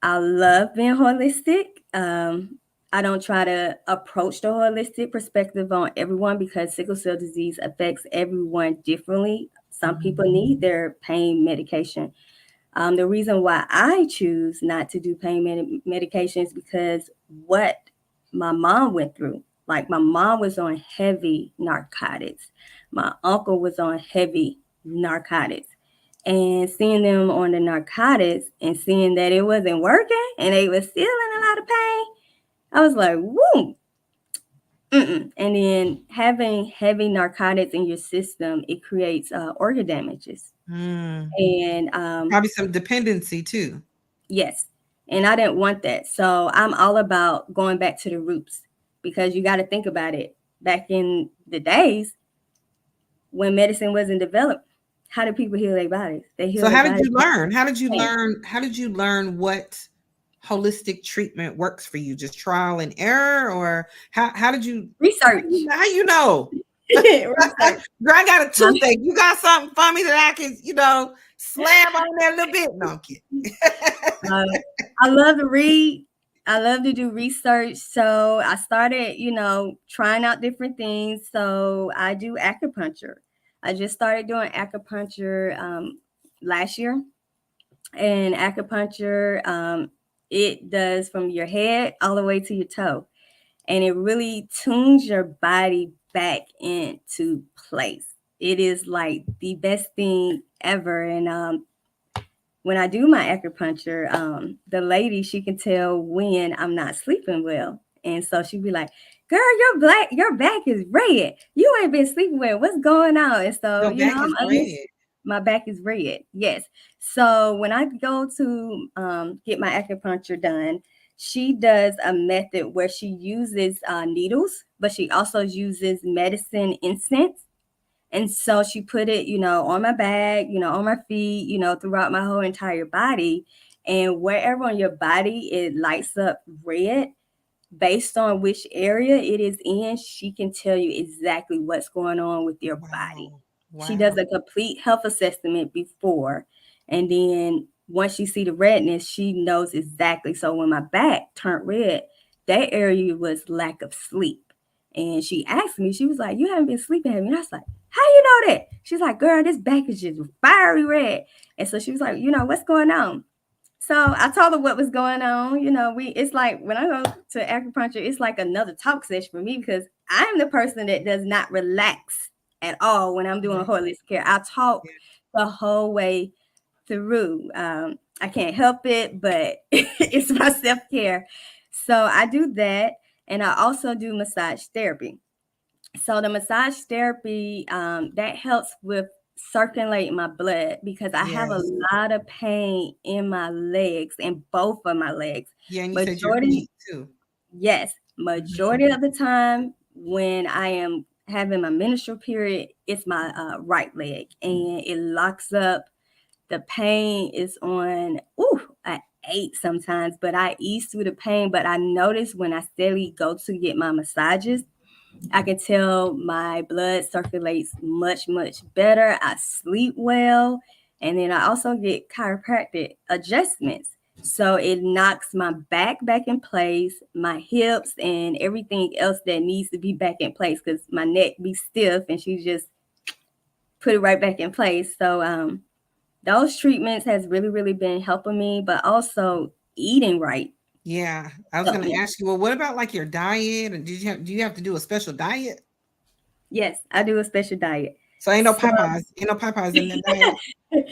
I love being holistic. I don't try to approach the holistic perspective on everyone because sickle cell disease affects everyone differently. Some people need their pain medication. The reason why I choose not to do pain medications because what my mom went through. Like my mom was on heavy narcotics. My uncle was on heavy narcotics. And seeing them on the narcotics and seeing that it wasn't working and they were still in a lot of pain, I was like, woo. Mm-mm. And then having heavy narcotics in your system, it creates organ damages. Mm. And Probably some dependency too. yes, and I didn't want that. So I'm all about going back to the roots because you got to think about it. Back in the days when medicine wasn't developed, how did people heal their bodies? They heal So their how did bodies you with learn? pain. How did you learn what holistic treatment works for you? Just trial and error, or how did you Research. how you know? Research. Girl, I got a toothache. You got something for me that I can, slam on there a little bit? No, I'm kidding. Uh, I love to read. I love to do research. So I started, trying out different things. So I do acupuncture. I just started doing acupuncture last year. And acupuncture, it does from your head all the way to your toe. And it really tunes your body back into place. It is like the best thing ever. And when I do my acupuncture, the lady, she can tell when I'm not sleeping well. And so she'd be like, girl, your back is red. You ain't been sleeping well. What's going on? And so, Your back is red. my back is red. Yes. So when I go to get my acupuncture done, she does a method where she uses needles, but she also uses medicine incense. And so she put it, on my back, on my feet, throughout my whole entire body. And wherever on your body it lights up red, based on which area it is in, she can tell you exactly what's going on with your body. Wow. She does Wow. a complete health assessment before, and then once she see the redness, she knows exactly. So when my back turned red, that area was lack of sleep. And she asked me, she was like, "You haven't been sleeping, have you?" And I was like, "How you know that?" She's like, "Girl, this back is just fiery red." And so she was like, "What's going on?" So I told her what was going on. It's like when I go to acupuncture, it's like another talk session for me because I'm the person that does not relax at all when I'm doing Yeah. holistic care. I talk Yeah. the whole way through. I can't help it, but it's my self care. So I do that, and I also do massage therapy. So the massage therapy that helps with circulating my blood because I have a Yes. lot of pain in my legs, in both of my legs. Yeah, and you said your Majority, feet too. yes, Mhm. majority of the time when I am having my menstrual period, it's my right leg, and it locks up. The pain is on at 8 sometimes, but I ease through the pain. But I notice when I steadily go to get my massages, I can tell my blood circulates much, much better. I sleep well. And then I also get chiropractic adjustments. So it knocks my back in place, my hips, and everything else that needs to be back in place because my neck be stiff and she just put it right back in place. So those treatments has really, really been helping me, but also eating right Yeah, I was helped gonna me. ask you, well, what about like your diet? And do you have to do a special diet? Yes, I do a special diet. So So Ain't no Popeyes in the diet.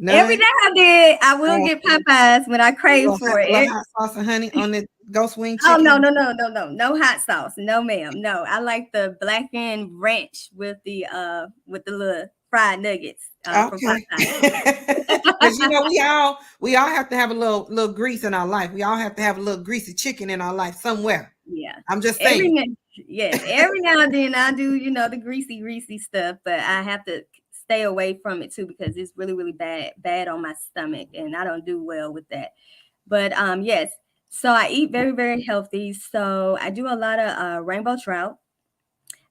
every None. day I did, I will Oh, get Popeyes when I crave for a little it. hot sauce and honey on the ghost wing Oh no, chicken. no, no, no, no, no hot sauce, no ma'am, no. I like the blackened ranch with the little fried nuggets from Okay. Popeyes. Because we all have to have a little grease in our life. We all have to have a little greasy chicken in our life somewhere. Yeah. I'm just Every saying. now, yes, every now and then I do, the greasy stuff, but I have to stay away from it too because it's really, really bad on my stomach, and I don't do well with that. But yes, so I eat very, very healthy. So I do a lot of rainbow trout.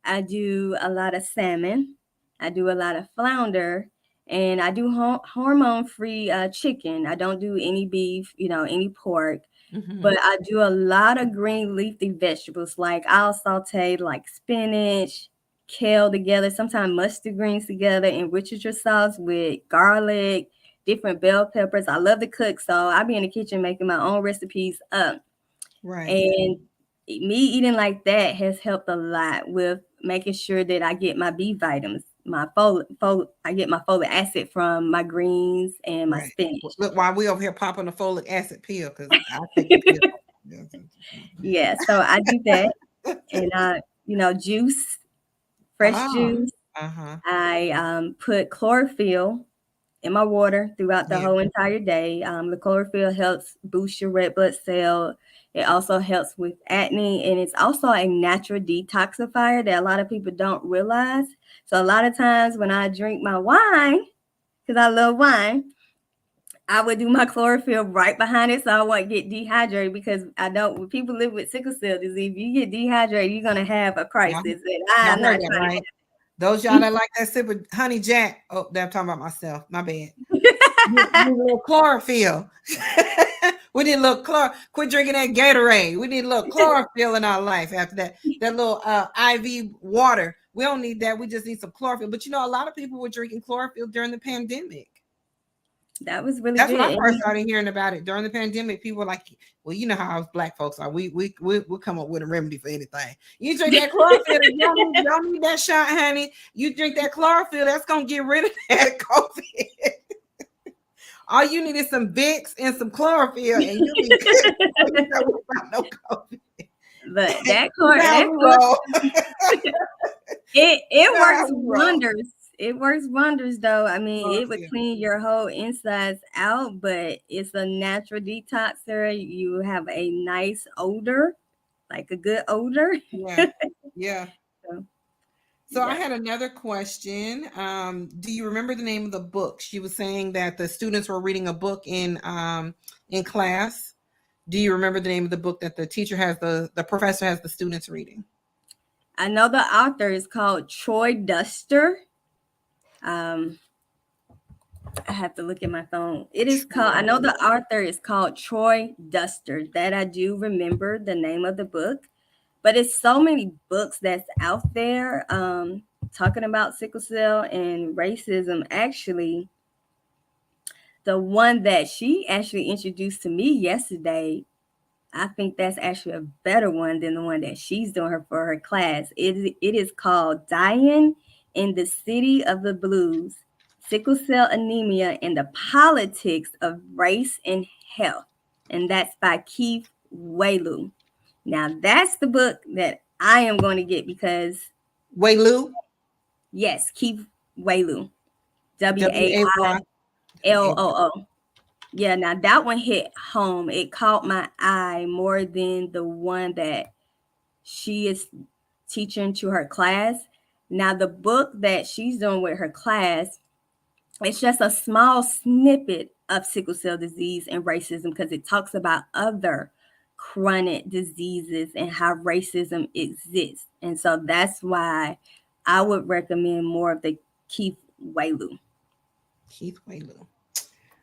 I do a lot of salmon. I do a lot of flounder, and I do hormone-free chicken. I don't do any beef, any pork, Mhm. but I do a lot of green leafy vegetables. Like I'll saute like spinach, kale together, sometimes mustard greens together, enrich your sauce with garlic, different bell peppers. I love to cook, so I'll be in the kitchen making my own recipes up. Right. And me eating like that has helped a lot with making sure that I get my B vitamins, my I get my folic acid from my greens and my Right. spinach. Look, while we over here popping a folic acid pill, because I take the pill. Yeah, so I do that, and juice, fresh Ah. juice. Uh-huh. I put chlorophyll in my water throughout the Yeah. whole entire day. The chlorophyll helps boost your red blood cell. It also helps with acne, and it's also a natural detoxifier that a lot of people don't realize. So a lot of times when I drink my wine, because I love wine, I would do my chlorophyll right behind it so I won't get dehydrated because I don't. When people live with sickle cell disease, if you get dehydrated, you're gonna have a Y'all, crisis, and y'all I'm heard not that, trying right? Those y'all that like that sip of honey jack. Oh, I'm talking about myself. My bad. We to. need a little chlorophyll. We need a little quit drinking that Gatorade. We need a little chlorophyll in our life after that. That little IV water. We don't need that. We just need some chlorophyll. But a lot of people were drinking chlorophyll during the pandemic. That was really That's when I good. first started hearing about it. During the pandemic, people were like, well, you know how us black folks are. We'll come up with a remedy for anything. You drink that chlorophyll, y'all need that shot, honey. You drink that chlorophyll, that's gonna get rid of that COVID. All you need is some Vicks and some chlorophyll, and you'll be good before you know about no COVID. But that You cord, know how that we cord, roll. it You know works how we roll. wonders. It works wonders, though. I mean, it would Chlorophyll. clean your whole insides out, but it's a natural detoxer. You have a nice odor, like a good odor. Yeah. Yeah. So, So I yeah, had another question. Do you remember the name of the book? She was saying that the students were reading a book in class. Do you remember the name of the book that the teacher has the professor has the students reading? I know the author is called Troy Duster. Um, I have to look at my phone. It is called. I know Troy. the author is called Troy Duster. That I do remember the name of the book. But it's so many books that's out there talking about sickle cell and racism. Actually, the one that she actually introduced to me yesterday, I think that's actually a better one than the one that she's doing for her class. It is called Dying in the City of the Blues, Sickle Cell Anemia and the Politics of Race and Health. And that's by Keith Walu. Now that's the book that I am going to get because Wait, Lou. yes, Keith Walu, WAY. Wailoo. Yeah, now that one hit home. It caught my eye more than the one that she is teaching to her class. Now the book that she's doing with her class, it's just a small snippet of sickle cell disease and racism because it talks about other chronic diseases and how racism exists. And so that's why I would recommend more of the Keith Walu. Keith Wayloo.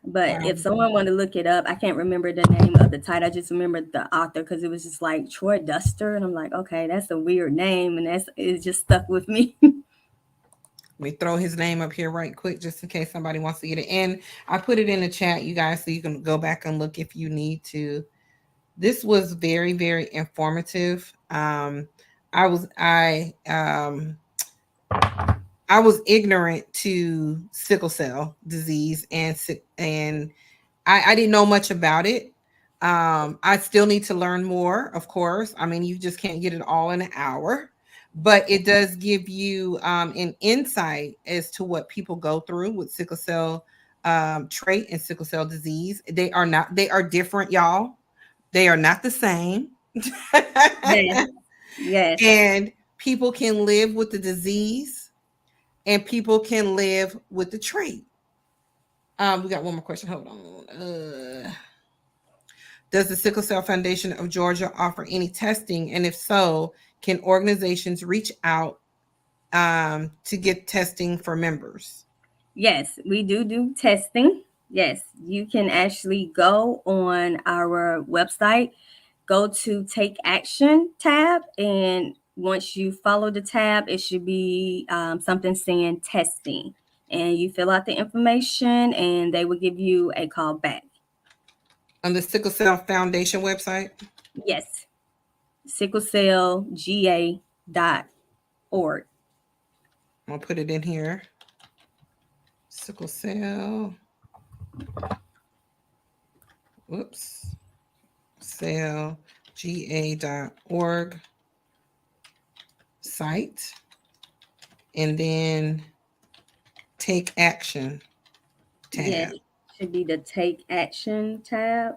But if Um, someone wanted to look it up, I can't remember the name of the title. I just remember the author because it was just like Troy Duster, and I'm like, okay, that's a weird name, and it's just stuck with me. Let me throw his name up here right quick just in case somebody wants to get it. And I put it in the chat, you guys, so you can go back and look if you need to. This was very, very informative. I was I was ignorant to sickle cell disease and I didn't know much about it. I still need to learn more, of course. I mean, you just can't get it all in an hour. but it does give you an insight as to what people go through with sickle cell trait and sickle cell disease. They are different, y'all. They are not the same. Yes, yes, And people can live with the disease and people can live with the trait. We got one more question. Hold on. Does the Sickle Cell Foundation of Georgia offer any testing? And if so, can organizations reach out to get testing for members? yes. We do testing. Yes, you can actually go on our website, go to Take Action tab, and once you follow the tab, it should be something saying testing, and you fill out the information, and they will give you a call back. On the Sickle Cell Foundation website? Yes, sicklecellga.org. I'll put it in here. Sickle Cell. Whoops. Cellga.org site. And then Take Action Yeah, tab. it should be the Take Action tab,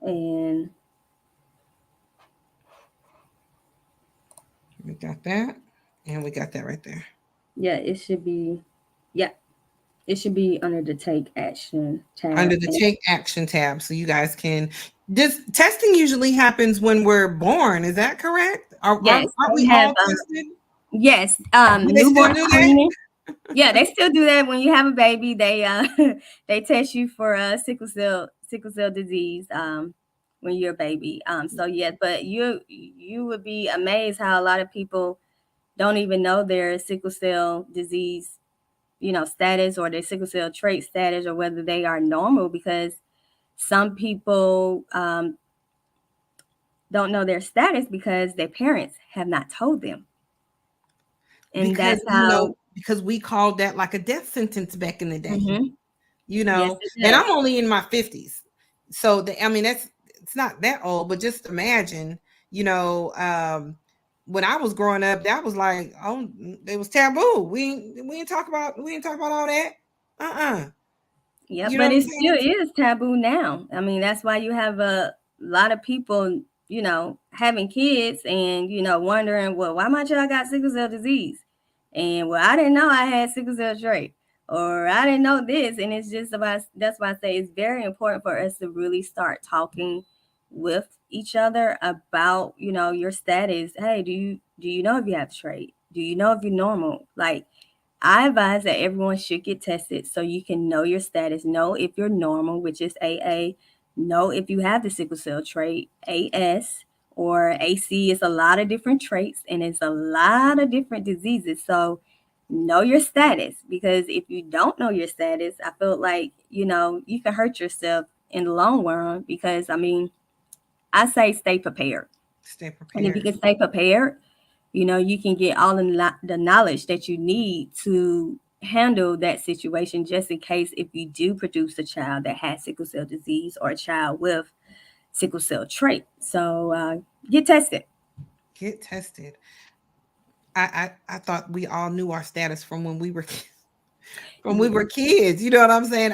and We got that. And we got that right there. yeah, it should be, yeah, it should be under the Take Action tab. Under the And Take Action tab. So you guys can. This testing usually happens when we're born. Is that correct? yes, Aren't we they have all tested? yes, Do they still newborn do that? screening. Yeah, they still do that when you have a baby. They they test you for sickle cell disease when you're a baby. So yeah, but you would be amazed how a lot of people don't even know their sickle cell disease, status, or their sickle cell trait status, or whether they are normal, because some people don't know their status because their parents have not told them, and Because that's how. because we called that like a death sentence back in the day. Mhm. Yes, it And does. I'm only in my 50s. So I mean that's it's not that old, but just imagine, you know, when I was growing up, that was like, oh, it was taboo. We ain't talk about all that. Uh-uh. Yeah, You know but what I'm it saying? still is taboo now. I mean, that's why you have a lot of people, having kids and, wondering, well, why my child got sickle cell disease? And, well, I didn't know I had sickle cell trait, or I didn't know this. And it's just about, that's why I say it's very important for us to really start talking with each other about, your status. Hey, do you know if you have the trait? Do you know if you're normal? Like, I advise that everyone should get tested so you can know your status, know if you're normal, which is AA, know if you have the sickle cell trait, AS, or AC. Is a lot of different traits and it's a lot of different diseases. So know your status, because if you don't know your status, I feel like, you can hurt yourself in the long run, because I mean, I say stay prepared. Stay And if you prepared. can stay prepared, you can get all the knowledge that you need to handle that situation, just in case if you do produce a child that has sickle cell disease or a child with sickle cell trait. So get tested. Get tested. I thought we all knew our status from when we were from we were kids. You know what I'm saying?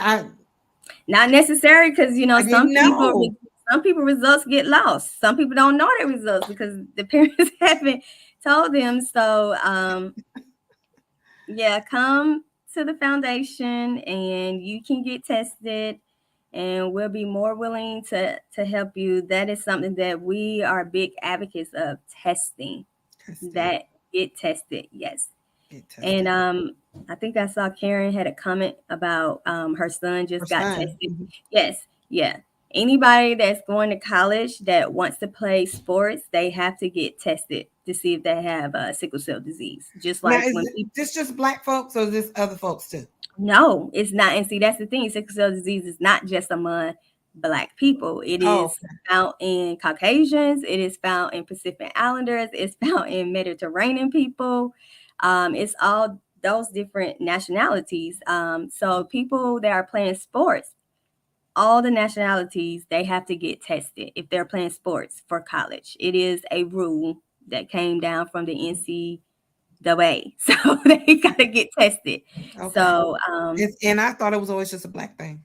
Not necessary, because I didn't know. some people results get lost. Some people don't know their results because the parents haven't told them. So yeah, come to the foundation and you can get tested, and we'll be more willing to help you. That is something that we are big advocates of, testing. Testing. That get tested, yes. Get And tested. I think I saw Karen had a comment about her son Her just got son. tested. Yes, yeah. Anybody that's going to college that wants to play sports, they have to get tested to see if they have sickle cell disease. Just Now, like is when people. this just black folks or is this other folks too? No, it's not. And see, that's the thing. Sickle cell disease is not just among Black people. It Oh, is found in Caucasians. It is found in Pacific Islanders. It's found in Mediterranean people. It's all those different nationalities. So people that are playing sports, all the nationalities, they have to get tested if they're playing sports for college. It is a rule that came down from the NCAA. So they gotta get tested. Okay. So And I thought it was always just a black thing.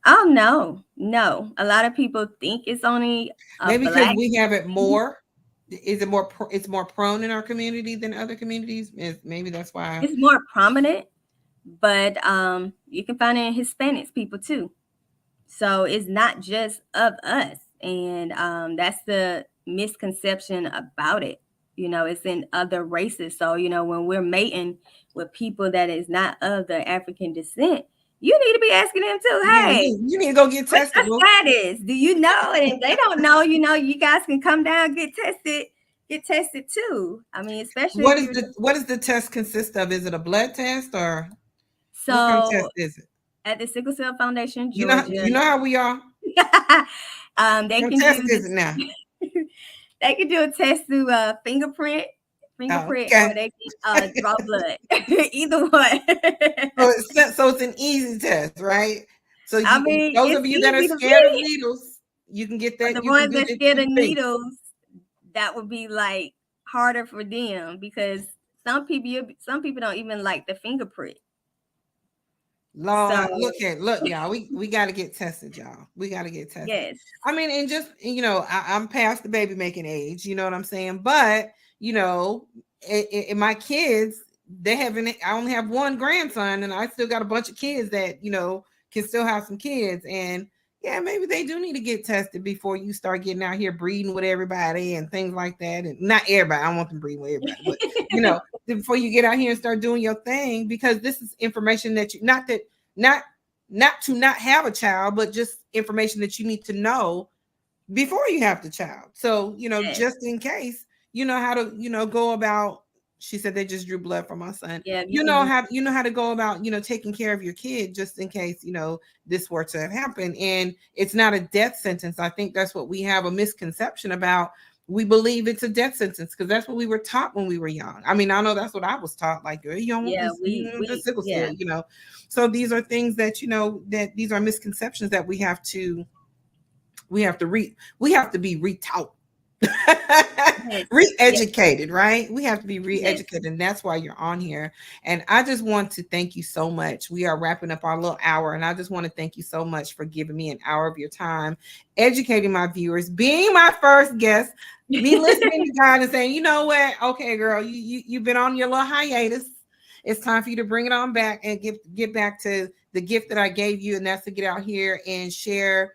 oh no, no. A lot of people think it's only a Maybe because black. we have it more. Is it more? It's more prone in our community than other communities. Maybe that's why. It's more prominent, but you can find it in Hispanics people too. So it's not just of us. And that's the misconception about it. It's in other races. So, when we're mating with people that is not of the African descent, you need to be asking them too, Yeah, hey, you need to go get what's tested, your boo. status? Do you know? And if they don't know, you guys can come down, get tested too. I mean, especially if you're What does the test consist of? Is it a blood test or what kind of test so is it? at the Sickle Cell Foundation, You Georgia. know how we are. They What can do test is it now? they can do a test through Oh, fingerprint, or okay. they can draw blood. Either one. So it's an easy test, right? So I you mean, those it's of you that are easy to scared of read. needles, you can get But that. the You can ones do that the scared two of things. needles, that would be like harder for them because some people don't even like the fingerprint. So Lord, look, y'all. We got to get tested, y'all. We got to get tested. yes, I mean, and just I'm past the baby making age. You know what I'm saying? But you know, my kids, they haven't. I only have one grandson, and I still got a bunch of kids that can still have some kids. And yeah, maybe they do need to get tested before you start getting out here breeding with everybody and things like that. And not everybody. I don't want them breeding with everybody, but you know, before you get out here and start doing your thing, because this is information that you not not have a child, but just information that you need to know before you have the child. So, yes, just in case, you know how to, go about. She said they just drew blood from my son. yeah, you can use. You know how to go about, taking care of your kid just in case, this were to have happened. And it's not a death sentence. I think that's what we have a misconception about. We believe it's a death sentence because that's what we were taught when we were young. I mean, I know that's what I was taught. Like, you don't want Yeah, this, you we know, the we sickle yeah. cell. So these are things that that these are misconceptions that we have to be retaught. Yes, yes, Re-educated, right? We have to be yes. re-educated, and that's why you're on here. And I just want to thank you so much. We are wrapping up our little hour, and I just want to thank you so much for giving me an hour of your time, educating my viewers, being my first guest, me listening to God and saying, you know what, okay, girl, you've been on your little hiatus. It's time for you to bring it on back and get back to the gift that I gave you, and that's to get out here and share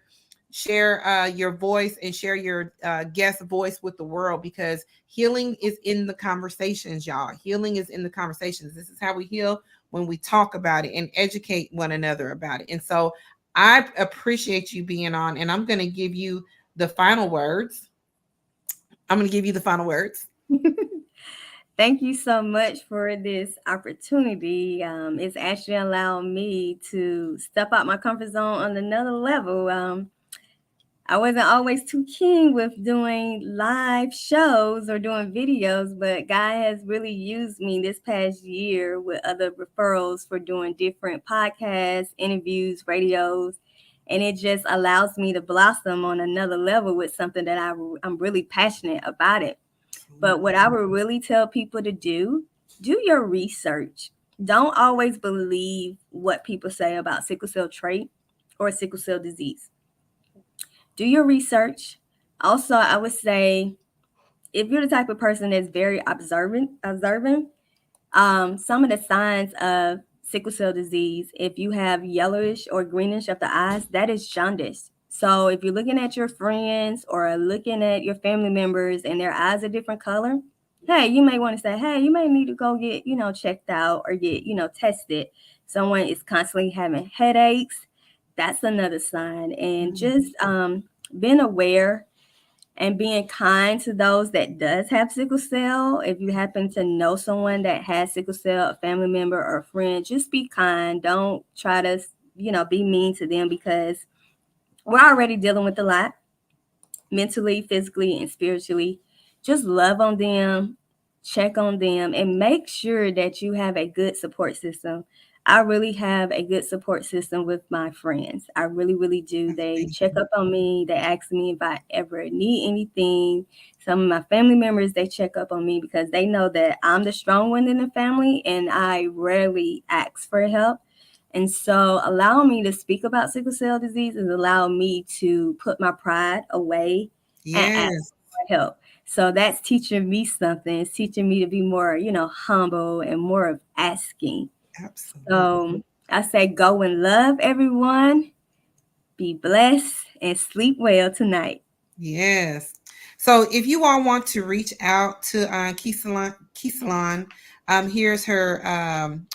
your voice and share your guest voice with the world, because healing is in the conversations, y'all. Healing is in the conversations. This is how we heal, when we talk about it and educate one another about it. And so I appreciate you being on, and I'm going to give you the final words. I'm going to give you the final words. Thank you so much for this opportunity. It's actually allowed me to step out my comfort zone on another level. I wasn't always too keen with doing live shows or doing videos, but God has really used me this past year with other referrals for doing different podcasts, interviews, radios, and it just allows me to blossom on another level with something that I'm really passionate about it. But what I would really tell people to do your research. Don't always believe what people say about sickle cell trait or sickle cell disease. Do your research. Also, I would say if you're the type of person that's very observant, some of the signs of sickle cell disease, if you have yellowish or greenish of the eyes, that is jaundice. So if you're looking at your friends or looking at your family members and their eyes a different color, hey, you may want to say, hey, you may need to go get, checked out or get, tested. Someone is constantly having headaches. That's another sign. And just being aware and being kind to those that does have sickle cell. If you happen to know someone that has sickle cell, a family member or a friend, just be kind. Don't try to, be mean to them because we're already dealing with a lot mentally, physically, and spiritually. Just love on them, check on them, and make sure that you have a good support system. I really have a good support system with my friends. I really, really do. That's They check amazing. up on me. They ask me if I ever need anything. Some of my family members, they check up on me because they know that I'm the strong one in the family and I rarely ask for help. And so allowing me to speak about sickle cell disease is allowing me to put my pride away and ask Yes. for help. So that's teaching me something. It's teaching me to be more, humble and more of asking. Absolutely. So I say go in love, everyone. Be blessed and sleep well tonight. Yes. So if you all want to reach out to Keecilon, here's her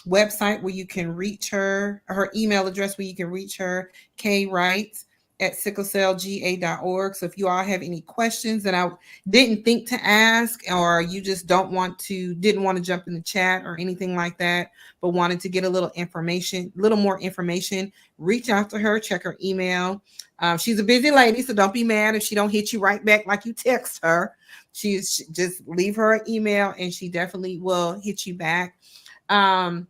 website where you can reach her, her email address where you can reach her, kwright at sicklecellga.org. So if you all have any questions that I didn't think to ask, or you just didn't want to jump in the chat or anything like that, but wanted to get a little more information, reach out to her, check her email. She's a busy lady, so don't be mad if she don't hit you right back like you text her. Just leave her an email and she definitely will hit you back. Um,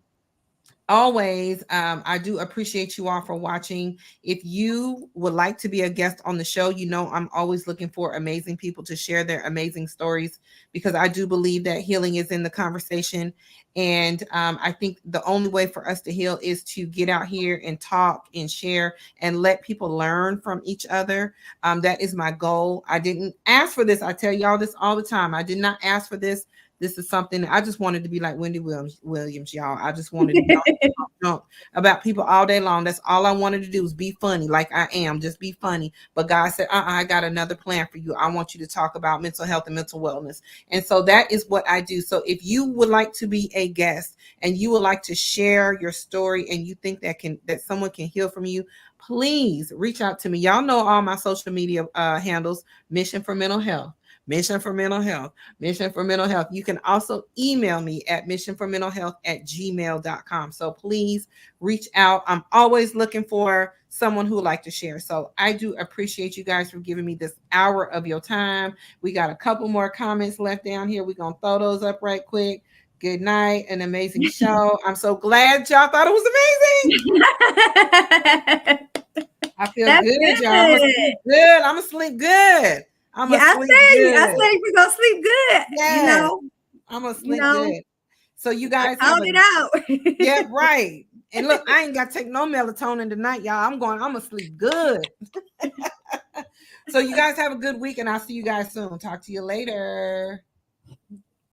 Always, I do appreciate you all for watching. If you would like to be a guest on the show, I'm always looking for amazing people to share their amazing stories, because I do believe that healing is in the conversation. And I think the only way for us to heal is to get out here and talk and share and let people learn from each other. That is my goal. I didn't ask for this. I tell y'all this all the time. I did not ask for this. This is something I just wanted to be like Wendy Williams, y'all. I just wanted to talk about people all day long. That's all I wanted to do, was be funny, like I am, just be funny. But God said, I got another plan for you. I want you to talk about mental health and mental wellness. And so that is what I do. So if you would like to be a guest and you would like to share your story and you think that someone can heal from you, please reach out to me. Y'all know all my social media handles: Mission for Mental Health. Mission for Mental Health. Mission for Mental Health. You can also email me at missionformentalhealth@gmail.com. So please reach out. I'm always looking for someone who would like to share. So I do appreciate you guys for giving me this hour of your time. We got a couple more comments left down here. We're going to throw those up right quick. Good night. An amazing show. I'm so glad y'all thought it was amazing. I feel That's good, y'all. I'm good. going to sleep good. I'm going to sleep good. I'm Yeah, going to I sleep say good. I say we're gonna sleep good. Yes. I'm gonna sleep good. So you I guys have called a it out. yeah, right. And look, I ain't got to take no melatonin tonight, y'all. I'm gonna sleep good. So you guys have a good week, and I'll see you guys soon. Talk to you later.